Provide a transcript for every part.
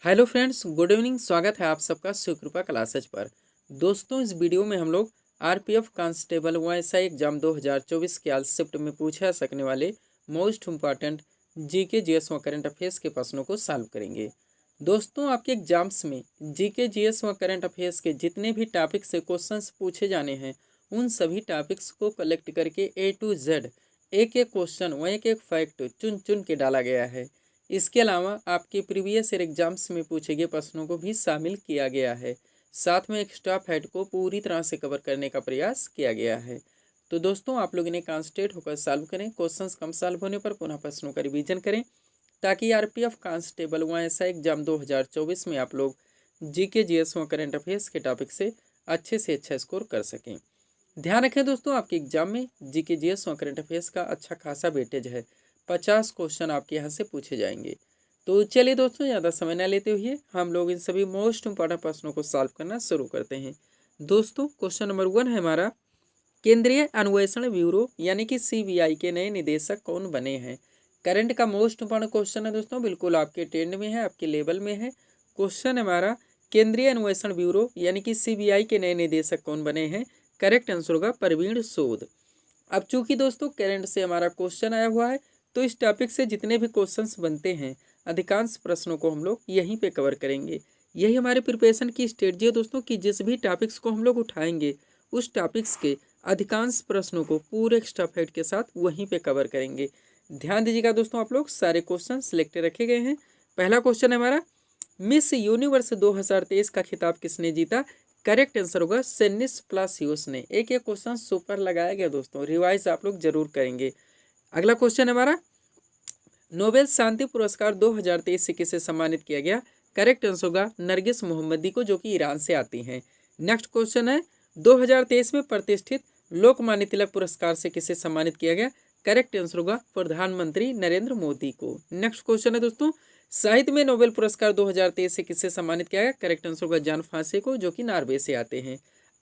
Hello friends, good evening. स्वागत है आप सबका सुकृपा क्लासेज पर। दोस्तों, इस वीडियो में हम लोग आरपीएफ कांस्टेबल व एसआई एग्जाम 2024 के आज शिफ्ट में पूछा सकने वाले मोस्ट इम्पॉर्टेंट जीके जीएस व करंट अफेयर्स के प्रश्नों को सॉल्व करेंगे। दोस्तों, आपके एग्जाम्स में जीके जीएस व करंट अफेयर्स के जितने भी टॉपिक से क्वेश्चंस पूछे जाने हैं, उन सभी टॉपिक्स को कलेक्ट करके ए टू जेड एक एक क्वेश्चन व एक एक फैक्ट चुन चुन के डाला गया है। इसके अलावा आपके प्रीवियस ईयर एग्जाम्स में पूछे गए प्रश्नों को भी शामिल किया गया है। साथ में एक्स्ट्रा फैक्ट को पूरी तरह से कवर करने का प्रयास किया गया है। तो दोस्तों, आप लोग इन्हें कॉन्सेंट्रेट होकर सॉल्व करें। क्वेश्चंस कम सॉल्व होने पर पुनः प्रश्नों का रिवीजन करें, ताकि आरपीएफ कांस्टेबल व एसआई एग्जाम 2024 में आप लोग जीके जीएस व करंट अफेयर्स के टॉपिक से अच्छा स्कोर कर सकें। ध्यान रखें दोस्तों, आपके एग्जाम में जीके जीएस व करंट अफेयर्स का अच्छा खासा वेटेज है। 50 क्वेश्चन आपके यहाँ से पूछे जाएंगे। तो चलिए दोस्तों, ज़्यादा समय न लेते हुए हम लोग इन सभी मोस्ट इंपॉर्टेंट प्रश्नों को सॉल्व करना शुरू करते हैं। दोस्तों, क्वेश्चन नंबर 1 है हमारा, केंद्रीय अन्वेषण ब्यूरो यानी कि सीबीआई के नए निदेशक कौन बने हैं। करंट का मोस्ट इंपॉर्टेंट क्वेश्चन है दोस्तों, बिल्कुल आपके ट्रेंड में है, आपके लेवल में है। क्वेश्चन हमारा, केंद्रीय अन्वेषण ब्यूरो यानी कि सीबीआई के नए निदेशक कौन बने हैं। करेक्ट आंसर होगा प्रवीण सूद। अब चूंकि दोस्तों करंट से हमारा क्वेश्चन आया हुआ है, तो इस टॉपिक से जितने भी क्वेश्चंस बनते हैं, अधिकांश प्रश्नों को हम लोग यहीं पे कवर करेंगे। यही हमारे प्रिपरेशन की स्ट्रेटजी है दोस्तों, कि जिस भी टॉपिक्स को हम लोग उठाएंगे, उस टॉपिक्स के अधिकांश प्रश्नों को पूरे एक्स्ट्रा फैक्ट के साथ वहीं पे कवर करेंगे। ध्यान दीजिएगा दोस्तों, आप लोग सारे क्वेश्चन सिलेक्ट रखे गए हैं। पहला क्वेश्चन है हमारा, मिस यूनिवर्स 2023 का खिताब किसने जीता। करेक्ट आंसर होगा सेनिस प्लासियोस ने। एक एक क्वेश्चन सुपर लगाया गया दोस्तों, रिवाइज आप लोग जरूर करेंगे। अगला क्वेश्चन हमारा, नोबेल शांति पुरस्कार 2023 से किसे सम्मानित किया गया। करेक्ट आंसर होगा नरगिस मोहम्मदी को, जो कि ईरान से आती हैं। नेक्स्ट क्वेश्चन है, 2023 में प्रतिष्ठित लोकमान्य तिलक पुरस्कार से किसे सम्मानित किया गया। करेक्ट आंसर होगा प्रधानमंत्री नरेंद्र मोदी को। नेक्स्ट क्वेश्चन है दोस्तों, साहित्य में नोबेल पुरस्कार 2023 से किसे सम्मानित किया गया। करेक्ट आंसर होगा जॉन फांसे को, जो कि नॉर्वे से आते हैं।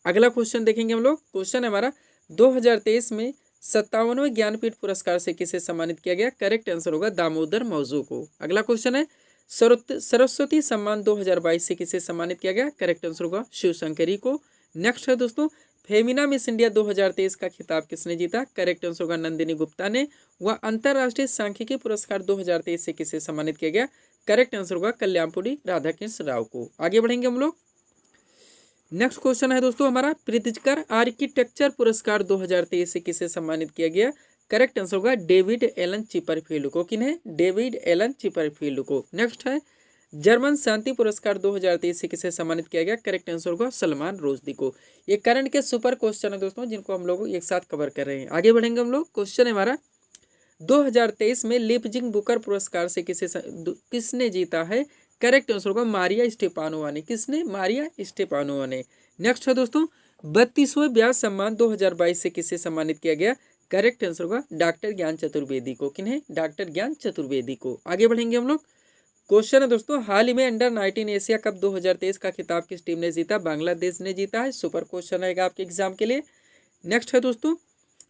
अगला क्वेश्चन देखेंगे हम लोग। क्वेश्चन है हमारा, 2023 में 57वें ज्ञानपीठ पुरस्कार से किसे सम्मानित किया गया। करेक्ट आंसर होगा दामोदर मौजू को। अगला क्वेश्चन है, सरस्वती सम्मान 2022 से किसे सम्मानित किया गया। करेक्ट आंसर होगा शिवशंकरी को। नेक्स्ट है दोस्तों, फेमिना मिस इंडिया 2023 का खिताब किसने जीता। करेक्ट आंसर होगा नंदिनी गुप्ता ने। वह अंतर्राष्ट्रीय सांख्यिकी पुरस्कार 2023 से किसे सम्मानित किया गया। करेक्ट आंसर होगा कल्याणपुरी राधाकृष्ण राव को। आगे बढ़ेंगे हम लोग। नेक्स्ट क्वेश्चन है दोस्तों हमारा, प्रित्जकर आर्किटेक्चर पुरस्कार 2023 से किसे सम्मानित किया गया। करेक्ट आंसर होगा डेविड एलन चिपरफील्ड को। किन्हें, डेविड एलन चिपरफील्ड को। नेक्स्ट है, जर्मन शांति पुरस्कार 2023 से किसे सम्मानित किया गया। करेक्ट आंसर होगा सलमान रुश्दी को। ये करंट के सुपर क्वेश्चन है दोस्तों, जिनको हम लोग एक साथ कवर कर रहे हैं। आगे बढ़ेंगे हम लोग। क्वेश्चन है हमारा, 2023 में लिपजिंग बुकर पुरस्कार से किसने जीता है। करेक्ट आंसर होगा मारिया स्टेपानोवा ने। किसने, मारिया स्टेपानोवा ने। नेक्स्ट है दोस्तों, 32वें व्यास सम्मान 2022 से किसे सम्मानित किया गया। करेक्ट आंसर होगा डॉक्टर ज्ञान चतुर्वेदी को। किन्हें, डॉक्टर ज्ञान चतुर्वेदी को। आगे बढ़ेंगे हम लोग। क्वेश्चन है दोस्तों, हाल ही में अंडर-19 एशिया कप 2023 का खिताब किस टीम ने जीता। बांग्लादेश ने जीता है। सुपर क्वेश्चन रहेगा आपके एग्जाम के लिए। नेक्स्ट है दोस्तों,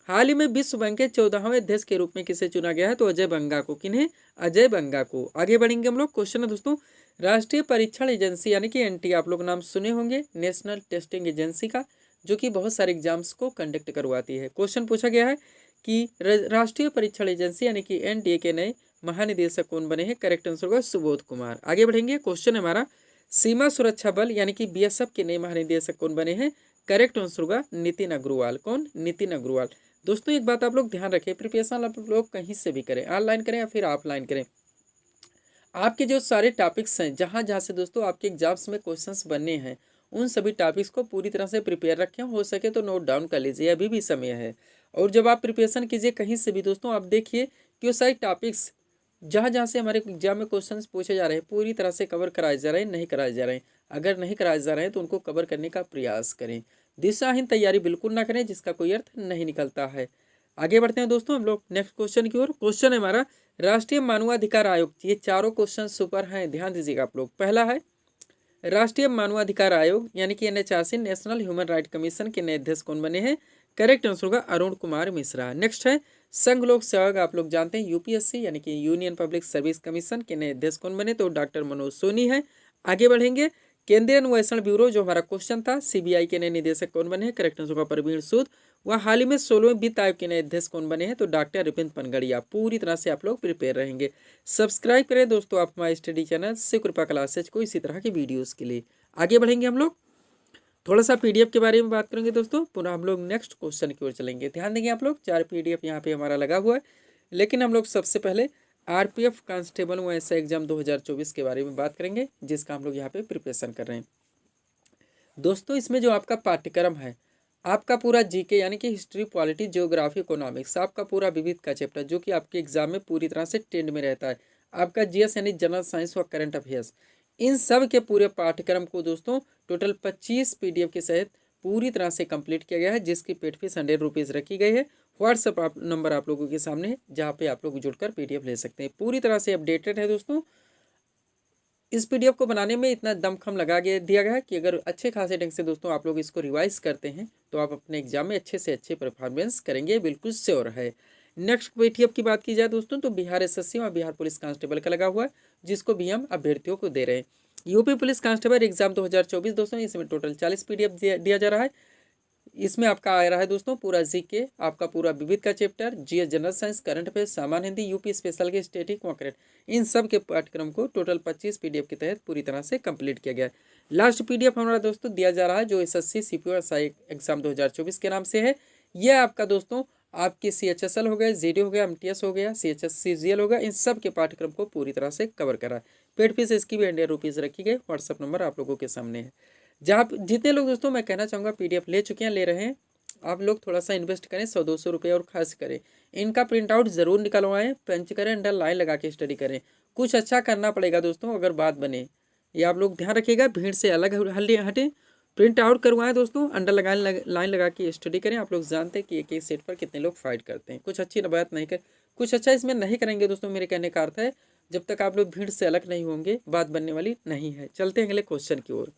हाल ही में विश्व बैंक के 14वें अध्यक्ष के रूप में किसे चुना गया है। तो अजय बंगा को। किन्हें, अजय बंगा को। आगे बढ़ेंगे हम लोग। क्वेश्चन है दोस्तों, राष्ट्रीय परीक्षण एजेंसी यानी कि एनटीए, आप लोग नाम सुने होंगे, नेशनल टेस्टिंग एजेंसी का, जो कि बहुत सारे एग्जाम्स को कंडक्ट करवाती है। क्वेश्चन पूछा गया है कि राष्ट्रीय परीक्षण एजेंसी यानी कि एनटीए के नए महानिदेशक कौन बने हैं। करेक्ट आंसर होगा सुबोध कुमार। आगे बढ़ेंगे। क्वेश्चन हमारा, सीमा सुरक्षा बल यानी कि बीएसएफ के नए महानिदेशक कौन बने हैं। करेक्ट आंसर होगा नितिन अग्रवाल। कौन, नितिन अग्रवाल। दोस्तों, एक बात आप लोग ध्यान रखें, प्रिपरेशन आप लोग कहीं से भी करें, ऑनलाइन करें या फिर ऑफलाइन करें, आपके जो सारे टॉपिक्स हैं, जहाँ जहाँ से दोस्तों आपके एग्जाम्स में क्वेश्चंस बनने हैं, उन सभी टॉपिक्स को पूरी तरह से प्रिपेयर रखें। हो सके तो नोट डाउन कर लीजिए, अभी भी समय है। और जब आप प्रिपरेशन कीजिए कहीं से भी दोस्तों, आप देखिए कि वो सारे टॉपिक्स जहाँ जहाँ से हमारे एग्जाम में क्वेश्चंस पूछे जा रहे हैं, पूरी तरह से कवर कराए जा रहे हैं, नहीं कराए जा रहे हैं। अगर नहीं कराए जा रहे हैं तो उनको कवर करने का प्रयास करें। दिशाहीन तैयारी बिल्कुल ना करें, जिसका कोई अर्थ नहीं निकलता है। आगे बढ़ते हैं दोस्तों हम लोग नेक्स्ट क्वेश्चन की ओर। क्वेश्चन है हमारा, राष्ट्रीय मानवाधिकार आयोग। ये चारों क्वेश्चन सुपर हैं, ध्यान दीजिएगा आप लोग। पहला है, राष्ट्रीय मानवाधिकार आयोग यानी कि NHRC, national human right commission के नए अध्यक्ष कौन बने हैं। करेक्ट आंसर होगा अरुण कुमार मिश्रा। नेक्स्ट है संघ लोक सेवक, आप लोग जानते हैं यूपीएससी यानी कि यूनियन पब्लिक सर्विस कमीशन के नए अध्यक्ष कौन बने, तो डॉक्टर मनोज सोनी है। आगे बढ़ेंगे, केंद्रीय अन्वेषण ब्यूरो जो हमारा क्वेश्चन था, सीबीआई के नए निदेशक कौन बने हैं, करेक्ट आंसर होगा प्रवीण सूद। वह हाल ही में 16वें वित्त आयोग के नए अध्यक्ष कौन बने हैं, तो डॉक्टर रिपिन पनगड़िया। पूरी तरह से आप लोग प्रिपेयर रहेंगे। सब्सक्राइब करें दोस्तों आप हमारे स्टडी चैनल शिवकृपा क्लासेज को इसी तरह की वीडियोस के लिए। आगे बढ़ेंगे, हम लोग थोड़ा सा पीडीएफ के बारे में बात करेंगे दोस्तों, पुनः हम लोग नेक्स्ट क्वेश्चन की ओर चलेंगे। ध्यान देंगे आप लोग, 4 पीडीएफ यहाँ पे हमारा लगा हुआ है, लेकिन हम लोग सबसे पहले आरपीएफ कांस्टेबल व एसआई एग्जाम 2024 के बारे में बात करेंगे, जिसका हम लोग यहाँ पे प्रिपरेशन कर रहे हैं दोस्तों। इसमें जो आपका पाठ्यक्रम है, आपका पूरा जीके यानी कि हिस्ट्री, पॉलिटी, ज्योग्राफी, इकोनॉमिक्स, आपका पूरा विविध का चैप्टर जो कि आपके एग्जाम में पूरी तरह से ट्रेंड में रहता है, आपका जीएस यानी जनरल साइंस व करंट अफेयर्स, इन सब के पूरे पाठ्यक्रम को दोस्तों टोटल 25 पीडीएफ के सहित पूरी तरह से कंप्लीट किया गया है, जिसकी पेड फीस 100 रुपीज़ रखी गई है। व्हाट्सएप नंबर आप लोगों के सामने है, जहाँ पे आप लोग जुड़कर पीडीएफ ले सकते हैं। पूरी तरह से अपडेटेड है दोस्तों। इस पीडीएफ को बनाने में इतना दमखम लगा दिया गया है कि अगर अच्छे खासे ढंग से दोस्तों आप लोग इसको रिवाइज करते हैं तो आप अपने एग्जाम में अच्छे से अच्छे परफॉर्मेंस करेंगे, बिल्कुल श्योर है। नेक्स्ट पीडीएफ की बात की जाए दोस्तों, तो बिहार एसएससी और बिहार पुलिस कांस्टेबल का लगा हुआ है, जिसको भी हम अभ्यर्थियों को दे रहे हैं। यूपी पुलिस कांस्टेबल एग्जाम 2024 दोस्तों, इसमें टोटल 40 पीडीएफ दिया जा रहा है। इसमें आपका आ रहा है दोस्तों पूरा जीके, आपका पूरा विविध का chapter, GS, general science, current affairs, सामान्य हिंदी, यूपी स्पेशल के स्टैटिक व करंट, इन सब के पाठ्यक्रम को टोटल 25 पीडीएफ के तहत पूरी तरह से कंप्लीट किया गया है। लास्ट पीडीएफ हमारा दोस्तों दिया जा रहा है जो एसएससी सीपीओ एसआई एग्जाम 2024 के नाम से है। यह आपका दोस्तों आपकी सीएचएसएल हो गया, जीडी हो गया, एमटीएस हो गया, सीएचएस सीजीएल हो गया, इन सब के पाठ्यक्रम को पूरी तरह से कवर करा है। पेड फीस इसकी भी 100 रुपीज़ रखी गई। व्हाट्सअप नंबर आप लोगों के सामने है। जहाँ जितने लोग दोस्तों मैं कहना चाहूँगा पीडीएफ ले चुके हैं, ले रहे हैं, आप लोग थोड़ा सा इन्वेस्ट करें, 100-200 रुपये और खर्च करें। इनका प्रिंट आउट ज़रूर निकलवाएं, पंच करें, अंडर लाइन लगा के स्टडी करें। कुछ अच्छा करना पड़ेगा दोस्तों अगर बात बने, ये आप लोग ध्यान रखिएगा। भीड़ से अलग हटें, प्रिंट आउट करवाएं दोस्तों, अंडर लाइन लगा के स्टडी करें। आप लोग जानते हैं कि एक एक सेट पर कितने लोग फाइट करते हैं। कुछ अच्छी बात नहीं कर, कुछ अच्छा इसमें नहीं करेंगे दोस्तों, मेरे कहने का अर्थ है जब तक आप लोग भीड़ से अलग नहीं होंगे बात बनने वाली नहीं है। चलते हैं अगले क्वेश्चन की ओर।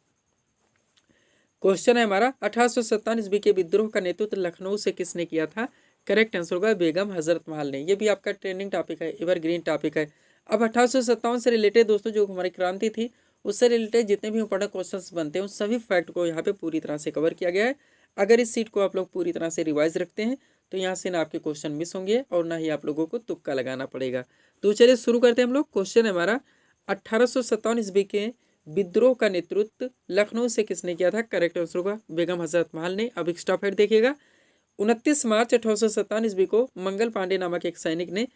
क्वेश्चन है हमारा 1857 ईस्वी के विद्रोह का नेतृत्व लखनऊ से किसने किया था, करेक्ट आंसर होगा बेगम हजरत महल ने। ये भी आपका ट्रेंडिंग टॉपिक है, एवरग्रीन टॉपिक है। अब 1857 से रिलेटेड दोस्तों जो हमारी क्रांति थी उससे रिलेटेड जितने भी इंपॉर्टेंट क्वेश्चंस बनते हैं उन सभी फैक्ट को यहाँ पे पूरी तरह से कवर किया गया है। अगर इस सीट को आप लोग पूरी तरह से रिवाइज रखते हैं तो यहाँ से ना आपके क्वेश्चन मिस होंगे और ना ही आप लोगों को तुक्का लगाना पड़ेगा। तो चलिए शुरू करते हैं हम लोग। क्वेश्चन है हमारा 1857 ईस्वी के विद्रोह का नेतृत्व लखनऊ से किसने किया था, करेक्ट आंसर होगा बेगम हजरत महल ने। अब एक्स्ट्रा फैक्ट देखिएगा, 29 मार्च 1857 ईस्वी को मंगल पांडे नामक एक सैनिक ने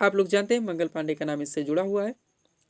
आप लोग जानते हैं मंगल पांडे का नाम इससे जुड़ा हुआ है,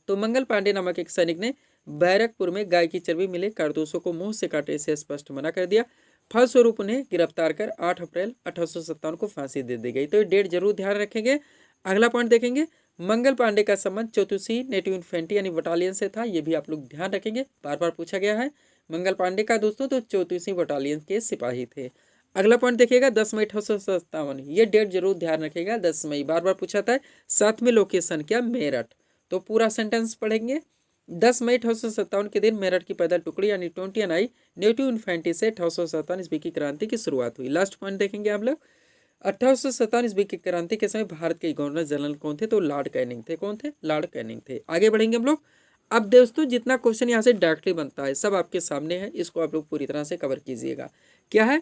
तो मंगल पांडे नामक एक सैनिक ने बैरकपुर में गाय की चर्बी मिले कारतूसों को मुंह से काटे से स्पष्ट मना कर दिया। फलस्वरूप उन्हें गिरफ्तार कर 8 अप्रैल 1857 को फांसी दे दी गई। तो ये डेट जरूर ध्यान रखेंगे। अगला पॉइंट देखेंगे, मंगल पांडे का संबंध 34 नेटिव इन्फेंट्री यानी बटालियन से था। ये भी आप लोग ध्यान रखेंगे, बार बार पूछा गया है। मंगल पांडे का दोस्तों तो 34वीं बटालियन के सिपाही थे। अगला पॉइंट देखिएगा 10 मई 1857, ये डेट जरूर ध्यान रखेगा, 10 मई बार बार पूछा था। 7वें लोकेशन क्या, मेरठ। तो पूरा सेंटेंस पढ़ेंगे, 10 मई 1857 के दिन मेरठ की पैदल टुकड़ी यानी 20 आई नेटिव इन्फेंट्री से 1857 ईस्वी की क्रांति की शुरुआत हुई। लास्ट पॉइंट देखेंगे आप लोग, 1857 ईस्वी की क्रांति के समय भारत के गवर्नर जनरल कौन थे, तो लॉर्ड कैनिंग थे। कौन थे, लॉर्ड कैनिंग थे। आगे बढ़ेंगे हम लोग। अब दोस्तों जितना क्वेश्चन यहाँ से डायरेक्टली बनता है सब आपके सामने है, इसको आप लोग पूरी तरह से कवर कीजिएगा। क्या है,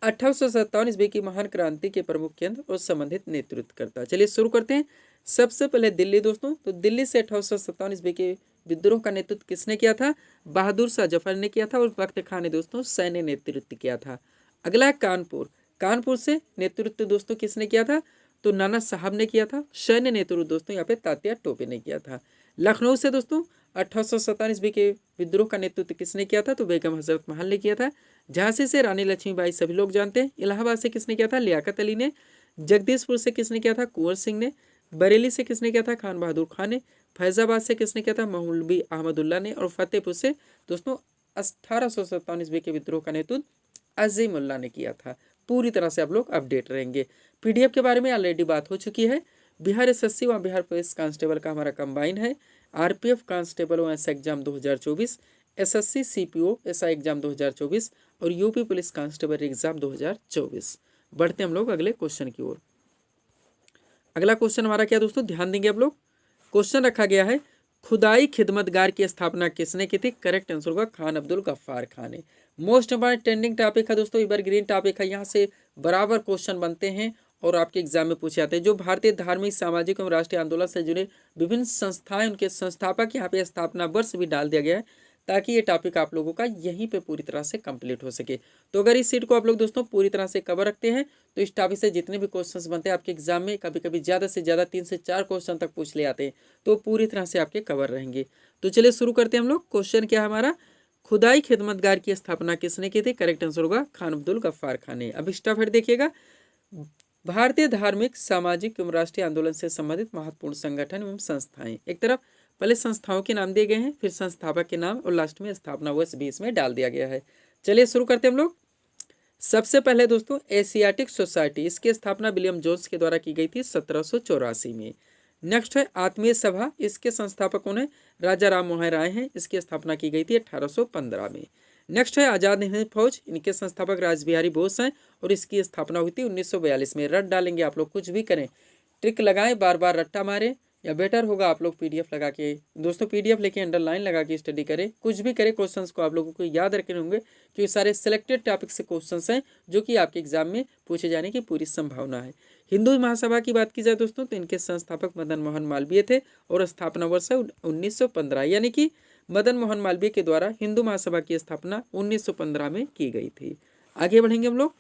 1857 ईस्वी की महान क्रांति के प्रमुख केंद्र और संबंधित नेतृत्व करता है। चलिए शुरू करते हैं। सबसे पहले दिल्ली दोस्तों, तो दिल्ली से 1857 ईस्वी के विद्रोह का नेतृत्व किसने किया था, बहादुर शाह जफर ने किया था और वक्त खान ने दोस्तों सैन्य नेतृत्व किया था। अगला है कानपुर, कानपुर से नेतृत्व दोस्तों किसने किया था, तो नाना साहब ने किया था। सैन्य नेतृत्व दोस्तों यहाँ पे तात्या टोपे ने किया था। लखनऊ से दोस्तों 1857 ईस्वी के विद्रोह का नेतृत्व किसने किया था, तो बेगम हजरत महल ने किया था। झांसी से रानी लक्ष्मीबाई सभी लोग जानते हैं। इलाहाबाद से किसने किया था, लियाकत अली ने। जगदीशपुर से किसने किया था, कुंवर सिंह ने। बरेली से किसने किया था, खान बहादुर खान ने। फैजाबाद से किसने किया था, मौलवी अहमदुल्ला ने। और फतेहपुर से दोस्तों 1857 ईस्वी के विद्रोह का नेतृत्व अजीमुल्ला ने किया था। पूरी तरह से आप लोग अपडेट रहेंगे। पीडीएफ के बारे में ऑलरेडी बात हो चुकी है। बिहार एसएससी व बिहार पुलिस कांस्टेबल का हमारा कंबाइन है। आरपीएफ कांस्टेबल व exam 2024 SSC CPO SI exam 2024 और यूपी पुलिस कांस्टेबल एग्जाम 2024। बढ़ते हम लोग अगले क्वेश्चन की ओर। अगला क्वेश्चन हमारा क्या दोस्तों, ध्यान देंगे आप लोग। क्वेश्चन रखा गया है, खुदाई खिदमतगार की स्थापना किसने की थी? करेक्ट आंसर होगा खान अब्दुल गफ्फार खान ने। मोस्ट इंपॉर्टेंट ट्रेंडिंग टॉपिक है दोस्तों, एवरग्रीन टॉपिक है, यहाँ से बराबर क्वेश्चन बनते हैं और आपके एग्जाम में पूछे जाते हैं। जो भारतीय धार्मिक सामाजिक एवं राष्ट्रीय आंदोलन से जुड़े विभिन्न संस्थाएं, उनके संस्थापक यहाँ पे स्थापना वर्ष भी डाल दिया गया है, ताकि ये टॉपिक आप लोगों का यहीं पे पूरी तरह से कंप्लीट हो सके। तो अगर इस सीट को आप लोग दोस्तों पूरी तरह से कवर रखते हैं तो इस टॉपिक से जितने भी क्वेश्चंस बनते हैं आपके एग्जाम में, कभी कभी ज़्यादा से ज़्यादा 3 से 4 क्वेश्चन तक पूछ ले आते हैं, तो पूरी तरह से आपके कवर रहेंगे। तो चलिए शुरू करते हैं हम लोग। क्वेश्चन क्या है हमारा, खुदाई खिदमतगार की स्थापना किसने की थी? करेक्ट आंसर होगा खान अब्दुल गफ्फार खान ने। अब स्टाफ देखिएगा, भारतीय धार्मिक सामाजिक एवं राष्ट्रीय आंदोलन से संबंधित महत्वपूर्ण संगठन एवं संस्थाएं। एक तरफ पहले संस्थाओं के नाम दिए गए हैं, फिर संस्थापक के नाम और लास्ट में स्थापना वर्ष भी इसमें डाल दिया गया है। चलिए शुरू करते हैं हम लोग। सबसे पहले दोस्तों एशियाटिक सोसाइटी, इसकी स्थापना विलियम जोन्स के द्वारा की गई थी 1784 में। नेक्स्ट है आत्मीय सभा, इसके संस्थापक कौन है? राजा राम मोहन राय हैं, इसकी स्थापना की गई थी 1815 में। नेक्स्ट है आज़ाद हिंद फौज, इनके संस्थापक रासबिहारी बोस हैं और इसकी स्थापना हुई थी 1942 में। रट डालेंगे आप लोग, कुछ भी करें, ट्रिक लगाएं, बार बार रट्टा मारें, या बेटर होगा आप लोग पीडीएफ लगा के दोस्तों पीडीएफ लेके अंडरलाइन लगा के स्टडी करें। कुछ भी करें, क्वेश्चंस को आप लोगों को याद रखने होंगे क्योंकि सारे सिलेक्टेड टॉपिक से क्वेश्चंस हैं जो कि आपके एग्जाम में पूछे जाने की पूरी संभावना है। हिंदू महासभा की बात की जाए दोस्तों तो इनके संस्थापक मदन मोहन मालवीय थे और स्थापना वर्ष है 1915, यानी कि मदन मोहन मालवीय के द्वारा हिंदू महासभा की स्थापना 1915 में की गई थी। आगे बढ़ेंगे हम लोग।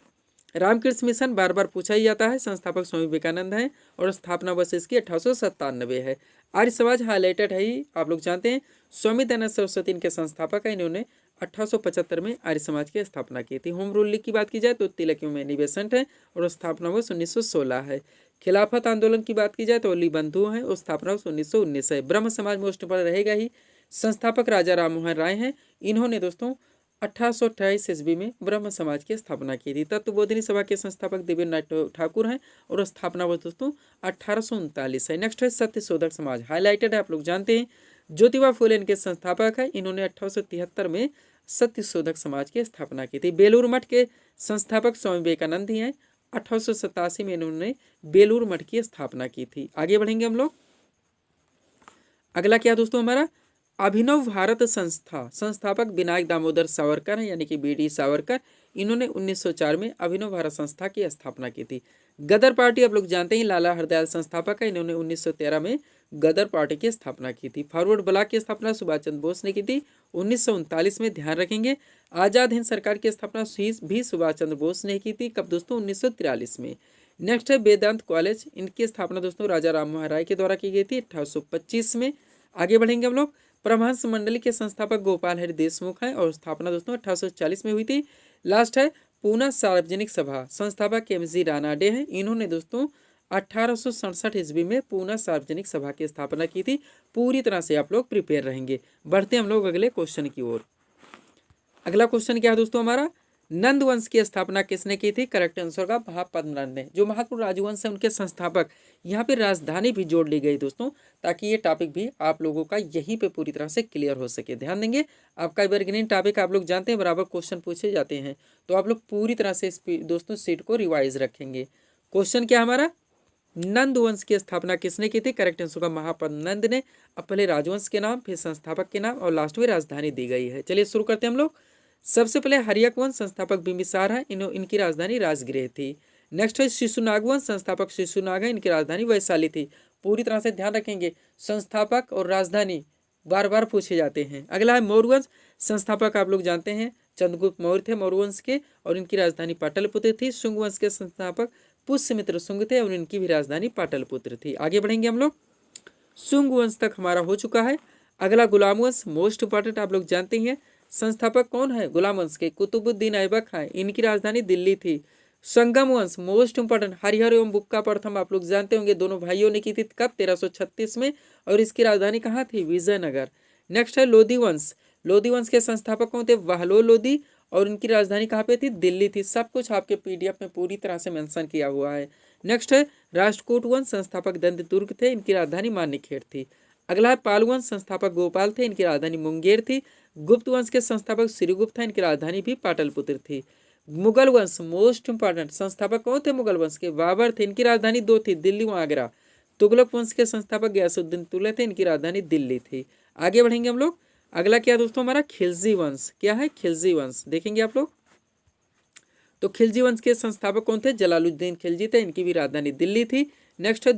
रामकृष्ण मिशन बार बार पूछा ही जाता है, संस्थापक स्वामी विवेकानंद हैं और स्थापना वर्ष इसकी 1897 है। आर्य समाज हाईलाइटेड है ही, आप लोग जानते हैं। स्वामी दयानंद सरस्वती इनके संस्थापक हैं, इन्होंने 1875 में आर्य समाज की स्थापना की थी। होम रूल लीग की बात की जाए तो तिलक में बेसेंट है और स्थापना वर्ष 1916 है। खिलाफत आंदोलन की बात की जाए तो अली बंधु हैं और स्थापना वर्ष 1919 है। ब्रह्म समाज मोस्ट पर रहेगा ही, संस्थापक राजा राम मोहन राय हैं, इन्होंने दोस्तों 1828 ईस्वी में ब्रह्म समाज की स्थापना की थी। तत्वबोधिनी सभा के संस्थापक देवेंद्र ठाकुर हैं और स्थापना वर्ष दोस्तों 1839 है। नेक्स्ट है सत्य शोधक समाज, हाईलाइटेड है, आप लोग जानते हैं। ज्योतिबा फुले इनके संस्थापक है, इन्होंने 1873 में सत्य शोधक समाज की स्थापना की थी। बेलूर मठ के संस्थापक स्वामी विवेकानंद ही हैं, 1887 में इन्होंने बेलूर मठ की स्थापना की थी। आगे बढ़ेंगे हम लोग। अगला क्या दोस्तों हमारा, अभिनव भारत संस्था, संस्थापक विनायक दामोदर सावरकर हैं, यानी कि बीडी सावरकर, इन्होंने 1904 में अभिनव भारत संस्था की स्थापना की थी। गदर पार्टी आप लोग जानते हैं, लाला हरदयाल संस्थापक है, इन्होंने 1913 में गदर पार्टी की स्थापना की थी। फॉरवर्ड ब्लॉक की स्थापना सुभाष चंद्र बोस ने की थी 1939 में, ध्यान रखेंगे। आज़ाद हिंद सरकार की स्थापना भी सुभाष चंद्र बोस ने की थी, कब दोस्तों? 1943 में। नेक्स्ट है वेदांत कॉलेज, इनकी स्थापना दोस्तों राजा राम मोहन राय के द्वारा की गई थी 1825 में। आगे बढ़ेंगे हम लोग। परमहंस मंडली के संस्थापक गोपाल हरि देशमुख हैं और स्थापना दोस्तों 1840 में हुई थी। लास्ट है पूना सार्वजनिक सभा, संस्थापक एमजी रानाडे हैं, इन्होंने दोस्तों 1867 ईस्वी में पूना सार्वजनिक सभा की स्थापना की थी। पूरी तरह से आप लोग प्रिपेयर रहेंगे। बढ़ते हम लोग अगले क्वेश्चन की ओर। अगला क्वेश्चन क्या है दोस्तों हमारा, नंद वंश की स्थापना किसने की थी? करेक्ट आंसर का महापद्म ने। जो महापुरुष राजवंश है उनके संस्थापक, यहाँ पे राजधानी भी जोड़ ली गई दोस्तों, ताकि ये टॉपिक भी आप लोगों का यहीं पे पूरी तरह से क्लियर हो सके। ध्यान देंगे, आपका एवरग्रीन टॉपिक आप लोग जानते हैं, बराबर क्वेश्चन पूछे जाते हैं, तो आप लोग पूरी तरह से इस दोस्तों सीट को रिवाइज रखेंगे। क्वेश्चन क्या हमारा, नंद वंश की स्थापना किसने की थी? करेक्ट आंसर का महापद्म नंद ने। अब पहले राजवंश के नाम, फिर संस्थापक के नाम और लास्ट में राजधानी दी गई है। चलिए शुरू करते हैं हम लोग। सबसे पहले हर्यक वंश, संस्थापक बिंबिसार है, इनकी राजधानी राजगृह थी। नेक्स्ट है शिशुनाग वंश, संस्थापक शिशुनाग है, इनकी राजधानी वैशाली थी। पूरी तरह से ध्यान रखेंगे, संस्थापक और राजधानी बार बार पूछे जाते हैं। अगला है मौर्य वंश, संस्थापक आप लोग जानते हैं चंद्रगुप्त मौर्य थे मौर्य वंश के, और इनकी राजधानी पाटलिपुत्र थी। शुंग वंश के संस्थापक पुष्यमित्र शुंग थे और इनकी भी राजधानी पाटलिपुत्र थी। आगे बढ़ेंगे हम लोग। शुंग वंश तक हमारा हो चुका है। अगला गुलाम वंश, मोस्ट इंपॉर्टेंट, आप लोग जानते हैं। संस्थापक कौन है गुलाम वंश के? कुतुबुद्दीन ऐबक हैं, इनकी राजधानी दिल्ली थी। संगम वंश, मोस्ट इंपॉर्टेंट, हरिहर एवं बुक्का प्रथम आप लोग जानते होंगे, दोनों भाइयों ने की थी कब? 1336 में, और इसकी राजधानी कहाँ थी? विजयनगर। नेक्स्ट है लोधी वंश, लोधी वंश के संस्थापक कौन थे? बहलोल लोधी, और इनकी राजधानी कहाँ पे थी? दिल्ली थी। सब कुछ आपके पीडीएफ में पूरी तरह से मेंशन किया हुआ है। नेक्स्ट है राष्ट्रकूट वंश, संस्थापक दंतदुर्ग थे, इनकी राजधानी मानिकखेड़ थी। अगला है पाल वंश संस्थापक गोपाल थे, इनकी राजधानी मुंगेर थी। गुप्त वंश के संस्थापक श्रीगुप्त थे, इनकी राजधानी भी पाटलिपुत्र थी। मुगल वंश मोस्ट इंपॉर्टेंट संस्थापक कौन थे मुगल वंश के? बाबर थे, इनकी राजधानी दो थी, दिल्ली व आगरा। तुगलक वंश के संस्थापक गयासुद्दीन तुगलक थे, इनकी राजधानी दिल्ली थी। आगे बढ़ेंगे हम लोग। अगला क्या दोस्तों हमारा खिलजी वंश। क्या है? खिलजी वंश देखेंगे आप लोग। तो खिलजी वंश के संस्थापक कौन थे? जलालुद्दीन खिलजी थे, इनकी भी राजधानी दिल्ली थी। नेक्स्ट है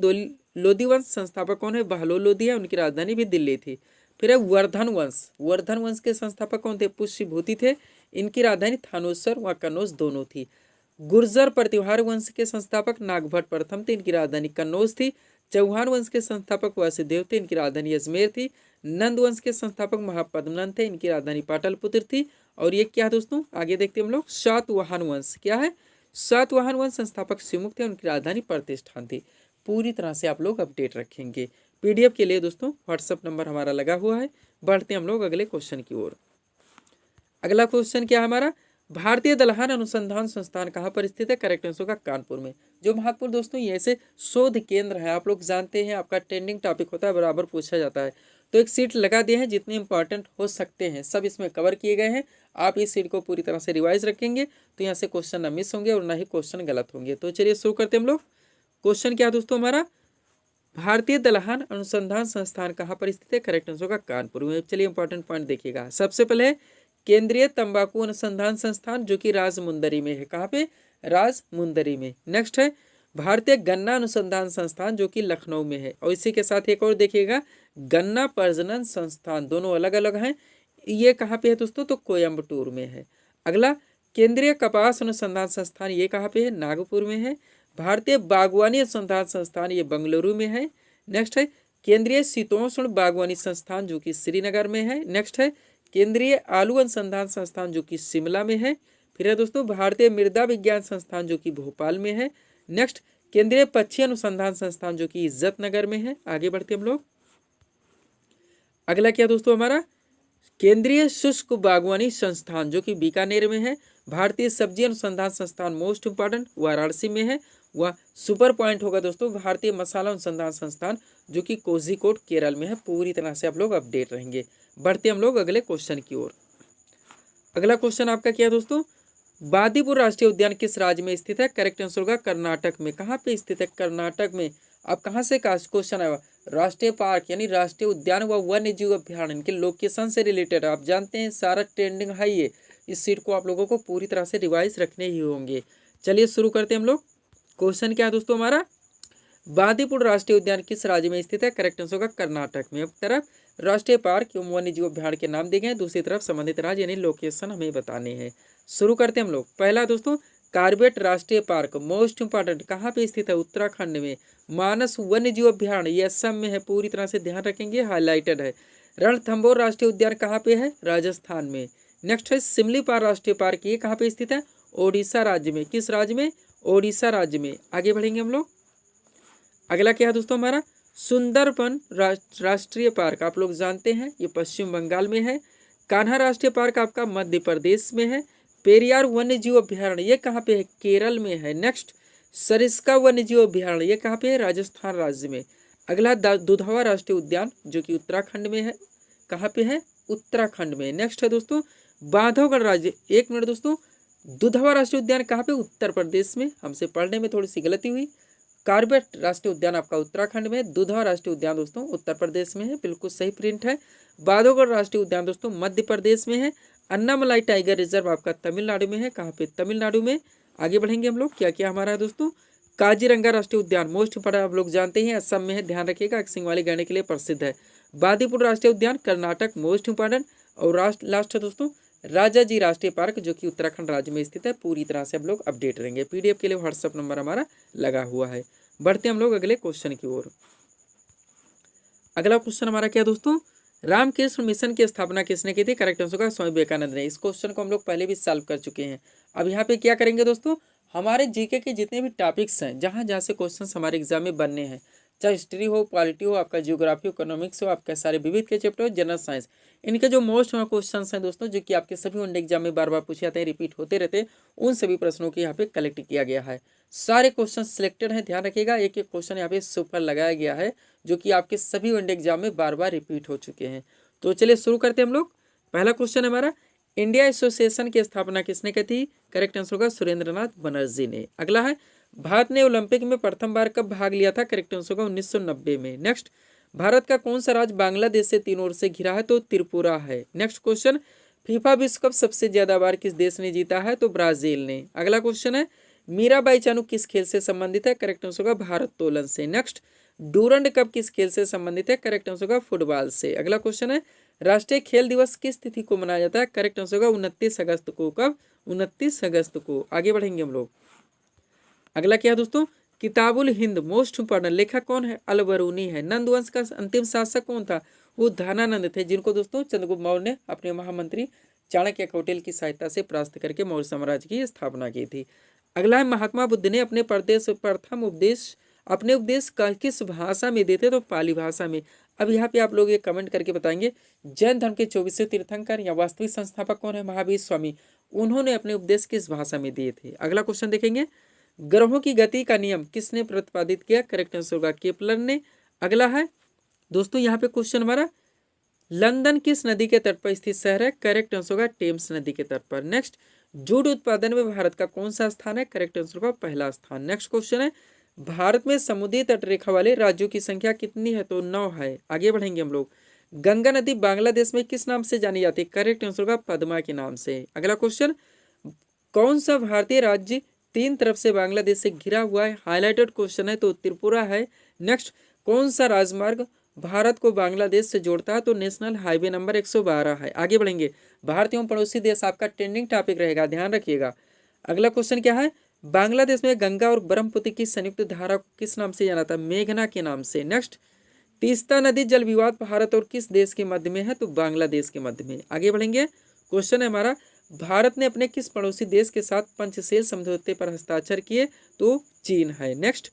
लोधी वंश, संस्थापक कौन है? बहलोल लोधी है, उनकी राजधानी भी दिल्ली थी। फिर है वर्धन वंश। वर्धन वंश के संस्थापक कौन थे? पुष्यभूति थे, इनकी राजधानी थानेश्वर व कन्नौज दोनों थी। गुर्जर प्रतिहार वंश के संस्थापक नागभट्ट प्रथम थे, इनकी राजधानी कन्नौज थी। चौहान वंश के संस्थापक वासुदेव थे, इनकी राजधानी अजमेर थी। नंद वंश के संस्थापक महापद्मनंद थे, इनकी राजधानी पाटलिपुत्र थी। और ये क्या है दोस्तों? आगे देखते हैं हम लोग। सातवाहन वंश। क्या है? सातवाहन वंश संस्थापक शिवमुख थे, उनकी राजधानी प्रतिष्ठान थी। पूरी तरह से आप लोग अपडेट रखेंगे। पीडीएफ के लिए दोस्तों व्हाट्सअप नंबर हमारा लगा हुआ है। बढ़ते हैं हम लोग अगले क्वेश्चन की ओर। अगला क्वेश्चन क्या है हमारा? भारतीय दलहन अनुसंधान संस्थान कहाँ पर स्थित है? करेक्ट आंसर होगा कानपुर में। जो महत्वपूर्ण दोस्तों ये ऐसे शोध केंद्र है, आप लोग जानते हैं आपका ट्रेंडिंग टॉपिक होता है, बराबर पूछा जाता है। तो एक सीट लगा दिए हैं, जितने इंपॉर्टेंट हो सकते हैं सब इसमें कवर किए गए हैं। आप इस सीट को पूरी तरह से रिवाइज रखेंगे तो यहाँ से क्वेश्चन ना मिस होंगे और ना ही क्वेश्चन गलत होंगे। तो चलिए शुरू करते हैं हम लोग। क्वेश्चन क्या है दोस्तों हमारा? भारतीय दलहन अनुसंधान संस्थान कहाँ पर स्थित है? करेक्ट आंसर होगा कानपुर में। चलिए इंपॉर्टेंट पॉइंट देखिएगा। सबसे पहले केंद्रीय तंबाकू अनुसंधान संस्थान जो कि राजमुंदरी में है। कहाँ पे? राजमुंदरी में। नेक्स्ट है भारतीय गन्ना अनुसंधान संस्थान जो कि लखनऊ में है। और इसी के साथ एक और देखिएगा, गन्ना प्रजनन संस्थान, दोनों अलग अलग हैं। ये कहाँ पे है दोस्तों? तो कोयम्बटूर में है। अगला केंद्रीय कपास अनुसंधान संस्थान, ये कहाँ पे है? नागपुर में है। भारतीय बागवानी अनुसंधान संस्थान, ये बंगलुरु में है। नेक्स्ट है केंद्रीय शीतोष्ण बागवानी संस्थान जो कि श्रीनगर में है। नेक्स्ट है केंद्रीय आलू अनुसंधान संस्थान जो कि शिमला में है। फिर है दोस्तों भारतीय मृदा विज्ञान संस्थान जो कि भोपाल में है। नेक्स्ट केंद्रीय पक्षी अनुसंधान संस्थान जो कि इज्जतनगर में है। आगे बढ़ते हम लोग। अगला क्या दोस्तों हमारा? केंद्रीय शुष्क बागवानी संस्थान जो कि बीकानेर में है। भारतीय सब्जी अनुसंधान संस्थान मोस्ट इंपॉर्टेंट वाराणसी में है। वह सुपर पॉइंट होगा दोस्तों भारतीय मसाला अनुसंधान संस्थान जो कि कोझिकोड केरल में है। पूरी तरह से आप लोग अपडेट रहेंगे। बढ़ते हम लोग अगले क्वेश्चन की ओर। अगला क्वेश्चन आपका क्या है दोस्तों? बांदीपुर राष्ट्रीय उद्यान किस राज्य में स्थित है? करेक्ट आंसर होगा कर्नाटक में। कहाँ पे स्थित है? कर्नाटक में। अब कहाँ से क्वेश्चन आया? राष्ट्रीय पार्क यानी राष्ट्रीय उद्यान व वन्य जीव अभ्यारण्य, इनके लोकेशन से रिलेटेड आप जानते हैं सारा ट्रेंडिंग है ये। इस सीट को आप लोगों को पूरी तरह से रिवाइज रखने ही होंगे। चलिए शुरू करते हैं हम लोग। क्वेश्चन क्या है दोस्तों हमारा? बांदीपुर राष्ट्रीय उद्यान किस राज्य में स्थित है? करेक्ट आंसर होगा कर्नाटक में। एक तरफ राष्ट्रीय पार्क एवं वन्य जीव अभ्यारण्य के नाम दिए गए हैं, दूसरी तरफ संबंधित राज्य यानी लोकेशन हमें बताने हैं। शुरू करते हैं हम लोग। पहला दोस्तों कार्बेट राष्ट्रीय पार्क मोस्ट इंपॉर्टेंट कहाँ पे स्थित है? उत्तराखंड में। मानस वन्य जीव अभ्यारण्य ये असम में है, पूरी तरह से ध्यान रखेंगे, हाईलाइटेड है। रणथंभौर राष्ट्रीय उद्यान कहाँ पे है? राजस्थान में। नेक्स्ट है सिमलीपाल राष्ट्रीय पार्क, ये कहाँ पे स्थित है? ओडिशा राज्य में। किस राज्य में? ओडिशा राज्य में। आगे बढ़ेंगे हम लोग। अगला क्या है दोस्तों हमारा? सुंदरबन राष्ट्रीय पार्क, आप लोग जानते हैं ये पश्चिम बंगाल में है। कान्हा राष्ट्रीय पार्क आपका मध्य प्रदेश में है। पेरियार वन्य जीव अभ्यारण्य ये कहाँ पे है? केरल में है। नेक्स्ट सरिस्का वन्य जीव अभ्यारण्य ये कहाँ पे है? राजस्थान राज्य में। अगला दुधवा राष्ट्रीय उद्यान जो कि उत्तराखंड में है। कहाँ पे है? उत्तराखंड में। नेक्स्ट है दोस्तों बांधवगढ़ राज्य, एक मिनट दोस्तों, दुधवा राष्ट्रीय उद्यान कहाँ पे? उत्तर प्रदेश में। हमसे पढ़ने में थोड़ी सी गलती हुई। कार्बेट राष्ट्रीय उद्यान आपका उत्तराखंड में, दुधवा राष्ट्रीय उद्यान दोस्तों उत्तर प्रदेश में है, बिल्कुल सही प्रिंट है। बांधवगढ़ राष्ट्रीय उद्यान दोस्तों मध्य प्रदेश में है। अन्नामलाई टाइगर रिजर्व आपका तमिलनाडु में है। कहाँ पे? तमिलनाडु में। आगे बढ़ेंगे हम लोग। क्या क्या हमारा है दोस्तों? काजीरंगा राष्ट्रीय उद्यान मोस्ट इंपॉर्टेंट, आप लोग जानते हैं असम में है, ध्यान रखिएगा, सिंह वाले गैंडे के लिए प्रसिद्ध है। बांदीपुर राष्ट्रीय उद्यान कर्नाटक मोस्ट इंपॉर्टेंट। और लास्ट है दोस्तों राजा जी राष्ट्रीय पार्क जो कि उत्तराखंड राज्य में स्थित है। पूरी तरह से हम लोग अपडेट रहेंगे। पीडीएफ के लिए व्हाट्सअप नंबर हमारा लगा हुआ है। बढ़ते हम लोग अगले क्वेश्चन की ओर। अगला क्वेश्चन हमारा क्या दोस्तों? रामकृष्ण मिशन की स्थापना किसने की थी? करेक्ट आंसर होगा स्वामी विवेकानंद ने। इस क्वेश्चन को हम लोग पहले भी सॉल्व कर चुके हैं। अब यहाँ पे क्या करेंगे दोस्तों? हमारे जीके के जितने भी टॉपिक्स हैं, जहाँ जहाँ से क्वेश्चन हमारे एग्जाम में बनने हैं, चाहे हिस्ट्री हो, पॉलिटी हो, आपका जियोग्राफी, इकोनॉमिक्स हो, आपके सारे विविध के चैप्टर हो, जनरल साइंस, इनके जो मोस्ट क्वेश्चन हैं दोस्तों जो कि आपके सभी वनडे एग्जाम में बार बार पूछे जाते हैं, रिपीट होते रहते हैं, उन सभी प्रश्नों को यहाँ पे कलेक्ट किया गया है। सारे क्वेश्चन सिलेक्टेड हैं, ध्यान रखिएगा। एक एक क्वेश्चन यहाँ पे सुपर लगाया गया है जो कि आपके सभी वनडे एग्जाम में बार बार रिपीट हो चुके हैं। तो चलिए शुरू करते हैं हम लोग। पहला क्वेश्चन है हमारा, इंडिया एसोसिएशन की स्थापना किसने की थी? करेक्ट आंसर होगा सुरेंद्रनाथ बनर्जी ने। अगला है, भारत ने ओलंपिक में प्रथम बार कब भाग लिया था? करेक्ट आंसर होगा 1990 में। नेक्स्ट, भारत का कौन सा राज्य बांग्लादेश से तीन ओर से घिरा है? तो त्रिपुरा है। नेक्स्ट क्वेश्चन, फीफा विश्व कप सबसे ज्यादा बार किस देश ने जीता है? तो ब्राजील ने। अगला क्वेश्चन है, मीराबाई चानू किस खेल से संबंधित है? करेक्ट आंसर होगा भारोत्तोलन से। नेक्स्ट, डूरंड कप किस खेल से संबंधित है? करेक्ट आंसर होगा फुटबॉल से। अगला क्वेश्चन है, राष्ट्रीय खेल दिवस किस तिथि को मनाया जाता है? करेक्ट आंसर होगा 29 अगस्त को। कब? 29 अगस्त को। आगे बढ़ेंगे हम लोग। अगला क्या है दोस्तों, किताबुल हिंद मोस्ट इंपॉर्टेंट लेखक कौन है? अल बरूनी है। नंदवंश का अंतिम शासक कौन था? वो धनानंद थे, जिनको दोस्तों चंद्रगुप्त मौर्य ने अपने महामंत्री चाणक्य कौटिल्य की सहायता से परास्त करके मौर्य साम्राज्य की स्थापना की थी। अगला है, महात्मा बुद्ध ने अपने प्रथम उपदेश किस भाषा में देते? तो पाली भाषा में। अब यहाँ पे आप लोग ये कमेंट करके बताएंगे, जैन धर्म के 24वें तीर्थंकर या वास्तविक संस्थापक कौन है? महावीर स्वामी। उन्होंने अपने उपदेश किस भाषा में दिए थे? अगला क्वेश्चन देखेंगे, ग्रहों की गति का नियम किसने प्रतिपादित किया? करेक्ट आंसर होगा केपलर ने। अगला है दोस्तों, यहाँ पे क्वेश्चन हमारा, लंदन किस नदी के तट पर स्थित शहर है? करेक्ट आंसर होगा टेम्स नदी के तट पर। नेक्स्ट, जूट उत्पादन में भारत का कौन सा स्थान है? करेक्ट आंसर होगा पहला स्थान। नेक्स्ट क्वेश्चन है, भारत में समुद्री तट रेखा वाले राज्यों की संख्या कितनी है? तो 9 है। आगे बढ़ेंगे हम लोग। गंगा नदी बांग्लादेश में किस नाम से जानी जाती है? करेक्ट आंसर होगा पद्मा के नाम से। अगला क्वेश्चन, कौन सा भारतीय राज्य तीन तरफ से बांग्लादेश से घिरा हुआ है? हाईलाइटेड क्वेश्चन है, तो त्रिपुरा है। नेक्स्ट, कौन सा राजमार्ग भारत को बांग्लादेश से जोड़ता है? तो नेशनल हाईवे नंबर 112 है। आगे बढ़ेंगे। भारत एवं पड़ोसी देश आपका ट्रेंडिंग टॉपिक रहेगा, ध्यान रखिएगा। अगला क्वेश्चन क्या है, बांग्लादेश में गंगा और ब्रह्मपुत्र की संयुक्त धारा को किस नाम से जाना था? मेघना के नाम से। नेक्स्ट, तीस्ता नदी जल विवाद भारत और किस देश के मध्य में है? तो बांग्लादेश के मध्य में। आगे बढ़ेंगे। क्वेश्चन है हमारा, भारत ने अपने किस पड़ोसी देश के साथ पंचशील समझौते पर हस्ताक्षर किए? तो चीन है। नेक्स्ट,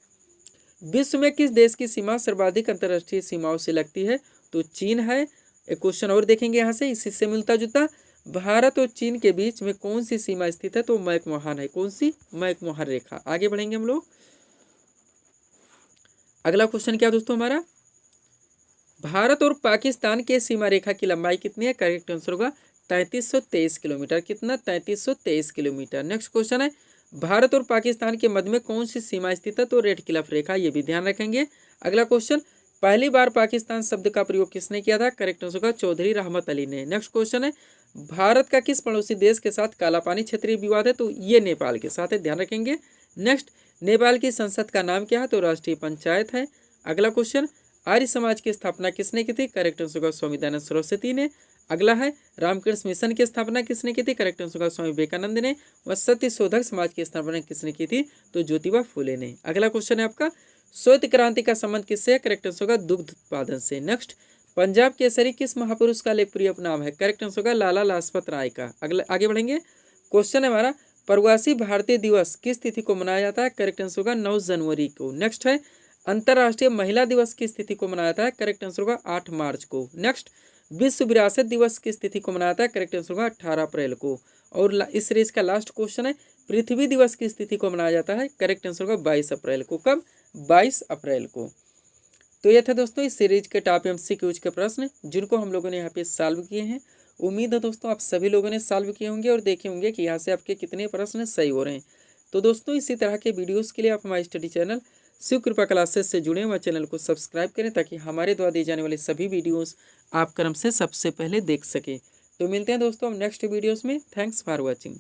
विश्व में किस देश की सीमा सर्वाधिक अंतर्राष्ट्रीय सीमाओं से लगती है? तो चीन है। एक क्वेश्चन और देखेंगे यहाँ से, इसी से मिलता जुलता, भारत और चीन के बीच में कौन सी सीमा स्थित है? तो मैकमोहन है। कौन सी? मैकमोहन रेखा। आगे बढ़ेंगे हम लोग। अगला क्वेश्चन क्या दोस्तों हमारा, भारत और पाकिस्तान के सीमा रेखा की लंबाई कितनी है? करेक्ट आंसर होगा 3323 किलोमीटर। कितना? 3323 किलोमीटर। नेक्स्ट क्वेश्चन है, भारत और पाकिस्तान के मध्य में कौन सी सीमा स्थित है? तो रेड क्लिफ रेखा, ये भी ध्यान रखेंगे। अगला क्वेश्चन, पहली बार पाकिस्तान शब्द का प्रयोग किसने किया था? करेक्ट आंसर होगा चौधरी रहमत अली ने। नेक्स्ट क्वेश्चन है, भारत का किस पड़ोसी देश के साथ काला पानी क्षेत्रीय विवाद है? तो ये नेपाल के साथ है, ध्यान रखेंगे। नेक्स्ट, नेपाल की संसद का नाम क्या है? तो राष्ट्रीय पंचायत है। अगला क्वेश्चन, आर्य समाज की स्थापना किसने की थी? करेक्ट आंसर होगा स्वामी दयानंद सरस्वती ने। अगला है, रामकृष्ण मिशन की स्थापना किसने की थी? करेक्ट आंसर होगा स्वामी विवेकानंद ने। व सत्य शोधक समाज की स्थापना किसने की थी? तो ज्योतिबा फुले ने। अगला क्वेश्चन है आपका, श्वेत क्रांति का संबंध किससे है? करेक्ट आंसर होगा दुग्ध उत्पादन से। नेक्स्ट, पंजाब केसरी किस महापुरुष का लोकप्रिय उपनाम है? करेक्ट आंसर होगा लाला लाजपत राय का। अगला आगे बढ़ेंगे। क्वेश्चन है हमारा, प्रवासी भारतीय दिवस किस तिथि को मनाया जाता है? करेक्ट आंसर होगा 9 जनवरी को। नेक्स्ट है, अंतर्राष्ट्रीय महिला दिवस किस तिथि को मनाया जाता है? करेक्ट आंसर होगा 8 मार्च को। नेक्स्ट, विश्व विरासत दिवस किस तिथि को मनाया जाता है? करेक्ट आंसर होगा 18 अप्रैल को। और इस सीरीज का लास्ट क्वेश्चन है, पृथ्वी दिवस किस तिथि को मनाया जाता है? करेक्ट आंसर होगा 22 अप्रैल को। कब? 22 अप्रैल को। तो ये था दोस्तों इस सीरीज के टॉप MCQs के प्रश्न, जिनको हम लोगों ने यहाँ पे सॉल्व किए हैं। उम्मीद है दोस्तों आप सभी लोगों ने सॉल्व किए होंगे और देखे होंगे कि यहाँ से आपके कितने प्रश्न सही हो रहे हैं। तो दोस्तों इसी तरह के वीडियोस के लिए आप हमारे स्टडी चैनल शिव कृपा क्लासेस से जुड़े हुए चैनल को सब्सक्राइब करें, ताकि हमारे द्वारा दिए जाने वाले सभी वीडियोस आप क्रम से सबसे पहले देख सकें। तो मिलते हैं दोस्तों हम नेक्स्ट वीडियोस में। Thanks for watching.